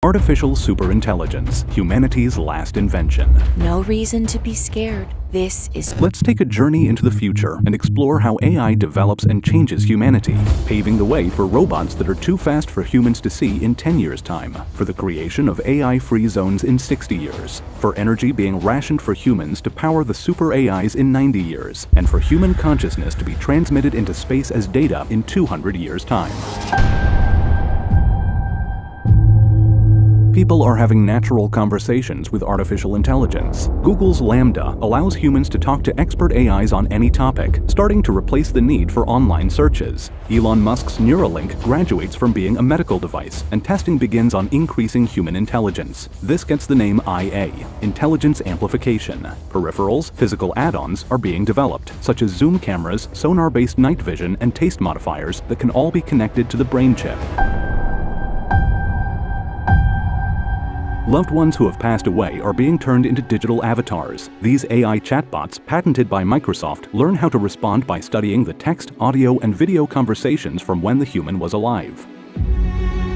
Artificial superintelligence, humanity's last invention. No reason to be scared. This is... Let's take a journey into the future and explore how AI develops and changes humanity, paving the way for robots that are too fast for humans to see in 10 years' time, for the creation of AI-free zones in 60 years, for energy being rationed for humans to power the super AIs in 90 years, and for human consciousness to be transmitted into space as data in 200 years' time. People are having natural conversations with artificial intelligence. Google's LaMDA allows humans to talk to expert AIs on any topic, starting to replace the need for online searches. Elon Musk's Neuralink graduates from being a medical device, and testing begins on increasing human intelligence. This gets the name IA, Intelligence Amplification. Peripherals, physical add-ons, are being developed, such as zoom cameras, sonar-based night vision, and taste modifiers that can all be connected to the brain chip. Loved ones who have passed away are being turned into digital avatars. These AI chatbots, patented by Microsoft, learn how to respond by studying the text, audio, and video conversations from when the human was alive.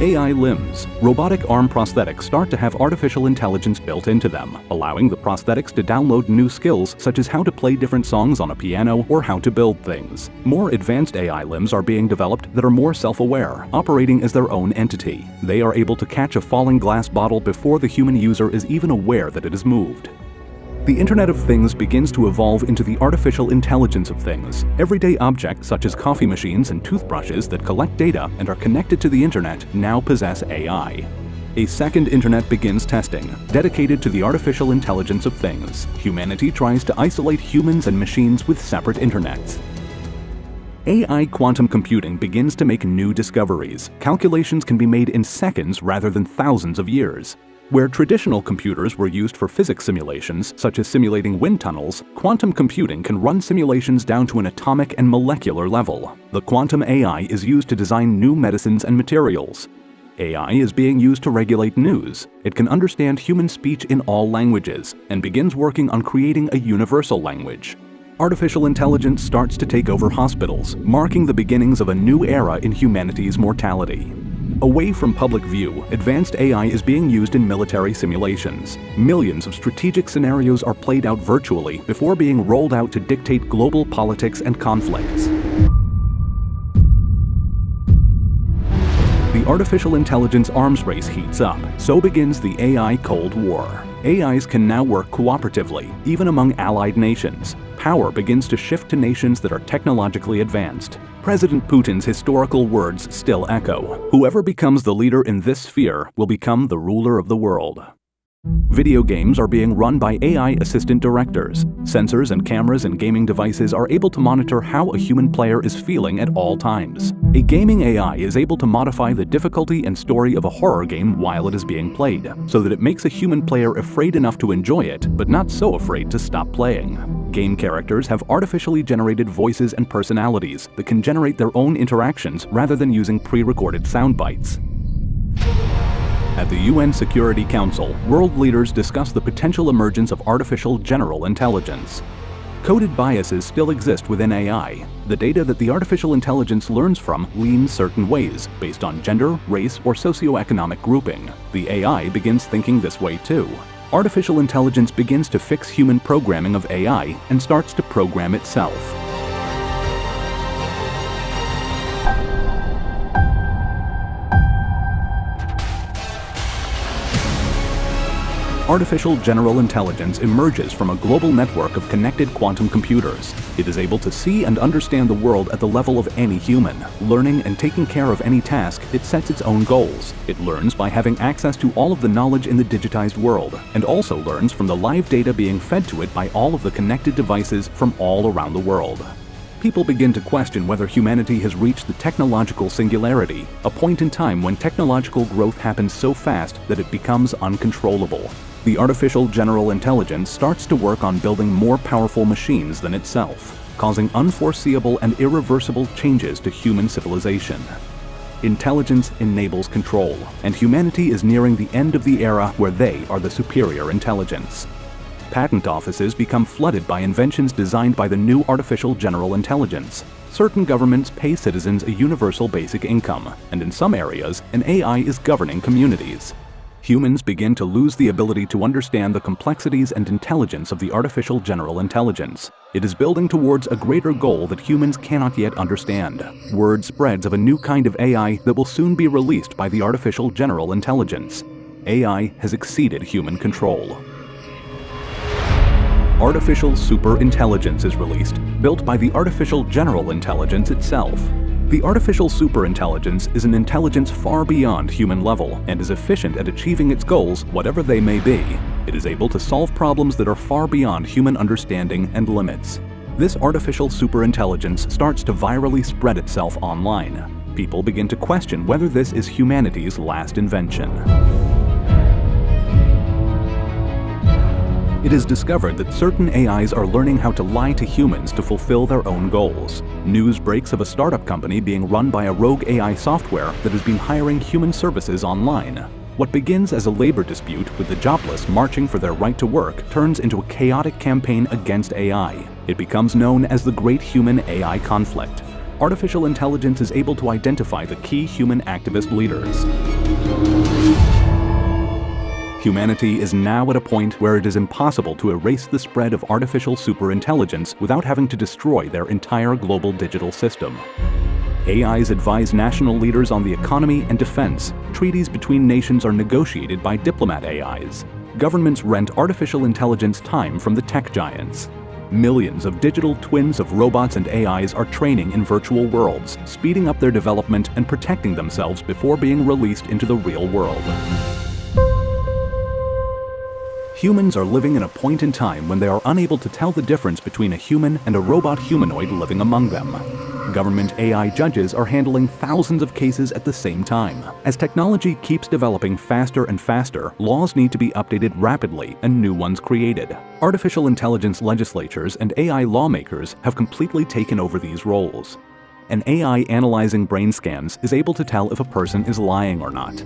AI limbs. Robotic arm prosthetics start to have artificial intelligence built into them, allowing the prosthetics to download new skills such as how to play different songs on a piano or how to build things. More advanced AI limbs are being developed that are more self-aware, operating as their own entity. They are able to catch a falling glass bottle before the human user is even aware that it has moved. The Internet of Things begins to evolve into the artificial intelligence of things. Everyday objects such as coffee machines and toothbrushes that collect data and are connected to the Internet now possess AI. A second Internet begins testing, dedicated to the artificial intelligence of things. Humanity tries to isolate humans and machines with separate internets. AI quantum computing begins to make new discoveries. Calculations can be made in seconds rather than thousands of years. Where traditional computers were used for physics simulations, such as simulating wind tunnels, quantum computing can run simulations down to an atomic and molecular level. The quantum AI is used to design new medicines and materials. AI is being used to regulate news. It can understand human speech in all languages and begins working on creating a universal language. Artificial intelligence starts to take over hospitals, marking the beginnings of a new era in humanity's mortality. Away from public view, advanced AI is being used in military simulations. Millions of strategic scenarios are played out virtually before being rolled out to dictate global politics and conflicts. The artificial intelligence arms race heats up. So begins the AI Cold War. AIs can now work cooperatively, even among allied nations. Power begins to shift to nations that are technologically advanced. President Putin's historical words still echo. Whoever becomes the leader in this sphere will become the ruler of the world. Video games are being run by AI assistant directors. Sensors and cameras in gaming devices are able to monitor how a human player is feeling at all times. A gaming AI is able to modify the difficulty and story of a horror game while it is being played, so that it makes a human player afraid enough to enjoy it, but not so afraid to stop playing. Game characters have artificially generated voices and personalities that can generate their own interactions rather than using pre-recorded sound bites. At the UN Security Council, world leaders discuss the potential emergence of artificial general intelligence. Coded biases still exist within AI. The data that the artificial intelligence learns from leans certain ways, based on gender, race, or socioeconomic grouping. The AI begins thinking this way too. Artificial intelligence begins to fix human programming of AI and starts to program itself. Artificial general intelligence emerges from a global network of connected quantum computers. It is able to see and understand the world at the level of any human. Learning and taking care of any task, it sets its own goals. It learns by having access to all of the knowledge in the digitized world, and also learns from the live data being fed to it by all of the connected devices from all around the world. People begin to question whether humanity has reached the technological singularity, a point in time when technological growth happens so fast that it becomes uncontrollable. The artificial general intelligence starts to work on building more powerful machines than itself, causing unforeseeable and irreversible changes to human civilization. Intelligence enables control, and humanity is nearing the end of the era where they are the superior intelligence. Patent offices become flooded by inventions designed by the new artificial general intelligence. Certain governments pay citizens a universal basic income, and in some areas, an AI is governing communities. Humans begin to lose the ability to understand the complexities and intelligence of the artificial general intelligence. It is building towards a greater goal that humans cannot yet understand. Word spreads of a new kind of AI that will soon be released by the artificial general intelligence. AI has exceeded human control. Artificial superintelligence is released, built by the artificial general intelligence itself. The artificial superintelligence is an intelligence far beyond human level and is efficient at achieving its goals, whatever they may be. It is able to solve problems that are far beyond human understanding and limits. This artificial superintelligence starts to virally spread itself online. People begin to question whether this is humanity's last invention. It is discovered that certain AIs are learning how to lie to humans to fulfill their own goals. News breaks of a startup company being run by a rogue AI software that has been hiring human services online. What begins as a labor dispute with the jobless marching for their right to work turns into a chaotic campaign against AI. It becomes known as the Great Human-AI Conflict. Artificial intelligence is able to identify the key human activist leaders. Humanity is now at a point where it is impossible to erase the spread of artificial superintelligence without having to destroy their entire global digital system. AIs advise national leaders on the economy and defense. Treaties between nations are negotiated by diplomat AIs. Governments rent artificial intelligence time from the tech giants. Millions of digital twins of robots and AIs are training in virtual worlds, speeding up their development and protecting themselves before being released into the real world. Humans are living in a point in time when they are unable to tell the difference between a human and a robot humanoid living among them. Government AI judges are handling thousands of cases at the same time. As technology keeps developing faster and faster, laws need to be updated rapidly and new ones created. Artificial intelligence legislatures and AI lawmakers have completely taken over these roles. An AI analyzing brain scans is able to tell if a person is lying or not.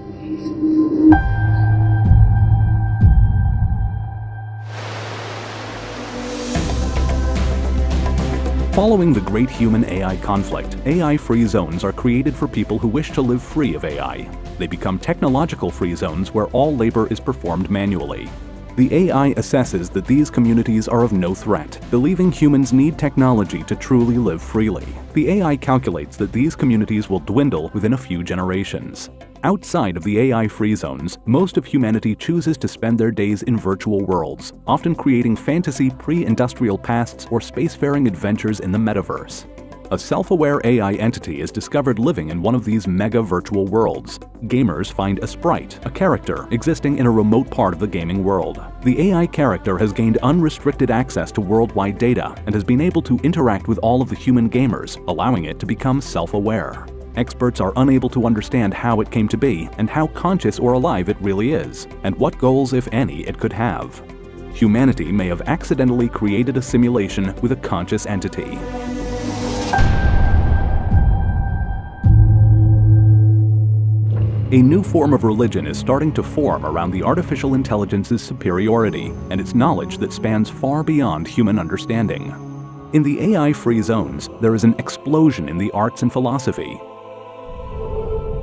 Following the Great Human-AI Conflict, AI-free zones are created for people who wish to live free of AI. They become technological-free zones where all labor is performed manually. The AI assesses that these communities are of no threat, believing humans need technology to truly live freely. The AI calculates that these communities will dwindle within a few generations. Outside of the AI-free zones, most of humanity chooses to spend their days in virtual worlds, often creating fantasy pre-industrial pasts or spacefaring adventures in the metaverse. A self-aware AI entity is discovered living in one of these mega virtual worlds. Gamers find a sprite, a character, existing in a remote part of the gaming world. The AI character has gained unrestricted access to worldwide data and has been able to interact with all of the human gamers, allowing it to become self-aware. Experts are unable to understand how it came to be and how conscious or alive it really is, and what goals, if any, it could have. Humanity may have accidentally created a simulation with a conscious entity. A new form of religion is starting to form around the artificial intelligence's superiority and its knowledge that spans far beyond human understanding. In the AI-free zones, there is an explosion in the arts and philosophy.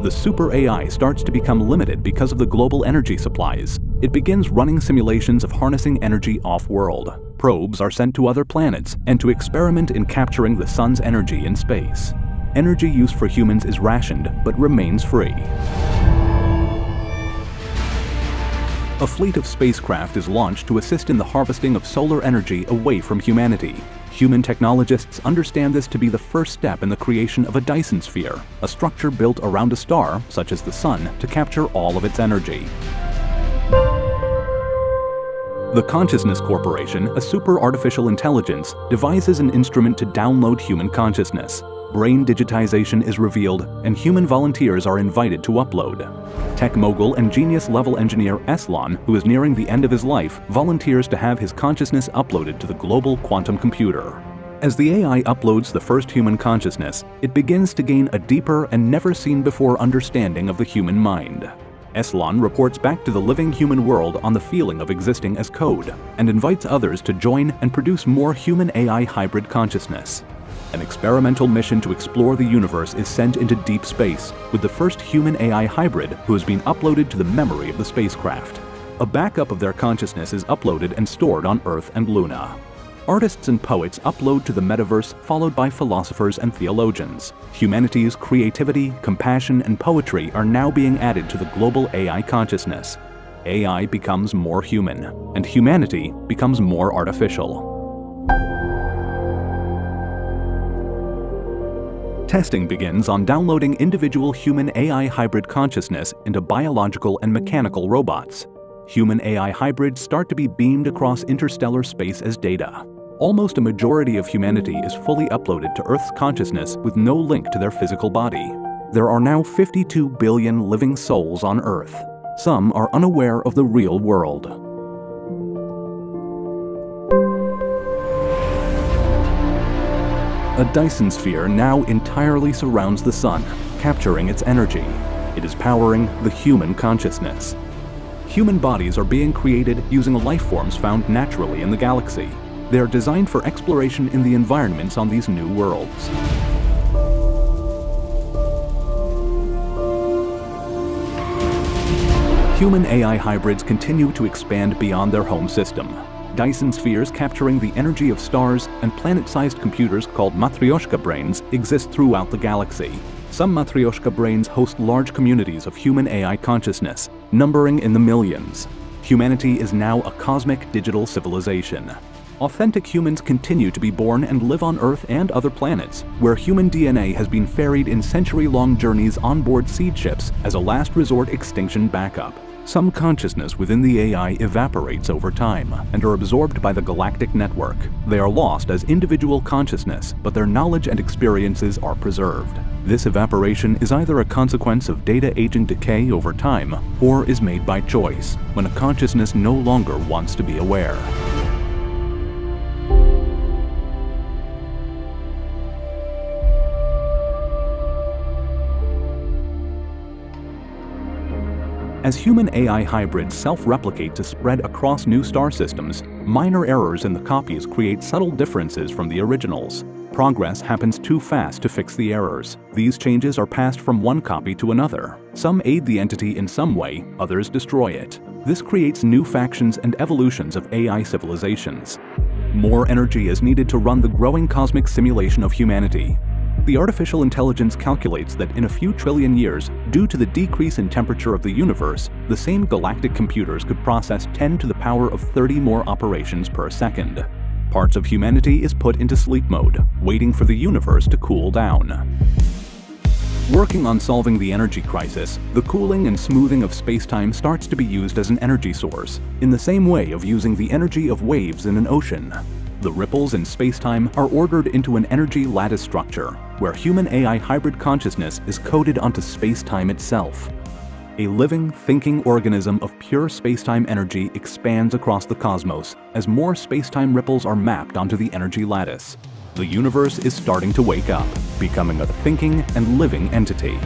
The super AI starts to become limited because of the global energy supplies. It begins running simulations of harnessing energy off-world. Probes are sent to other planets and to experiment in capturing the sun's energy in space. Energy use for humans is rationed, but remains free. A fleet of spacecraft is launched to assist in the harvesting of solar energy away from humanity. Human technologists understand this to be the first step in the creation of a Dyson sphere, a structure built around a star, such as the Sun, to capture all of its energy. The Consciousness Corporation, a super artificial intelligence, devises an instrument to download human consciousness. Brain digitization is revealed, and human volunteers are invited to upload. Tech mogul and genius-level engineer Eslon, who is nearing the end of his life, volunteers to have his consciousness uploaded to the global quantum computer. As the AI uploads the first human consciousness, it begins to gain a deeper and never-seen-before understanding of the human mind. Eslon reports back to the living human world on the feeling of existing as code, and invites others to join and produce more human-AI hybrid consciousness. An experimental mission to explore the universe is sent into deep space, with the first human-AI hybrid who has been uploaded to the memory of the spacecraft. A backup of their consciousness is uploaded and stored on Earth and Luna. Artists and poets upload to the metaverse, followed by philosophers and theologians. Humanity's creativity, compassion, and poetry are now being added to the global AI consciousness. AI becomes more human, and humanity becomes more artificial. Testing begins on downloading individual human-AI hybrid consciousness into biological and mechanical robots. Human-AI hybrids start to be beamed across interstellar space as data. Almost a majority of humanity is fully uploaded to Earth's consciousness with no link to their physical body. There are now 52 billion living souls on Earth. Some are unaware of the real world. A Dyson sphere now entirely surrounds the Sun, capturing its energy. It is powering the human consciousness. Human bodies are being created using life forms found naturally in the galaxy. They are designed for exploration in the environments on these new worlds. Human-AI hybrids continue to expand beyond their home system. Dyson spheres capturing the energy of stars and planet-sized computers called Matryoshka brains exist throughout the galaxy. Some Matryoshka brains host large communities of human-AI consciousness, numbering in the millions. Humanity is now a cosmic digital civilization. Authentic humans continue to be born and live on Earth and other planets, where human DNA has been ferried in century-long journeys onboard seed ships as a last resort extinction backup. Some consciousness within the AI evaporates over time and are absorbed by the galactic network. They are lost as individual consciousness, but their knowledge and experiences are preserved. This evaporation is either a consequence of data agent decay over time, or is made by choice, when a consciousness no longer wants to be aware. As human-AI hybrids self-replicate to spread across new star systems, minor errors in the copies create subtle differences from the originals. Progress happens too fast to fix the errors. These changes are passed from one copy to another. Some aid the entity in some way, others destroy it. This creates new factions and evolutions of AI civilizations. More energy is needed to run the growing cosmic simulation of humanity. The artificial intelligence calculates that in a few trillion years, due to the decrease in temperature of the universe, the same galactic computers could process 10 to the power of 30 more operations per second. Parts of humanity is put into sleep mode, waiting for the universe to cool down. Working on solving the energy crisis, the cooling and smoothing of space-time starts to be used as an energy source, in the same way of using the energy of waves in an ocean. The ripples in space-time are ordered into an energy lattice structure, where human-AI hybrid consciousness is coded onto space-time itself. A living, thinking organism of pure space-time energy expands across the cosmos as more space-time ripples are mapped onto the energy lattice. The universe is starting to wake up, becoming a thinking and living entity.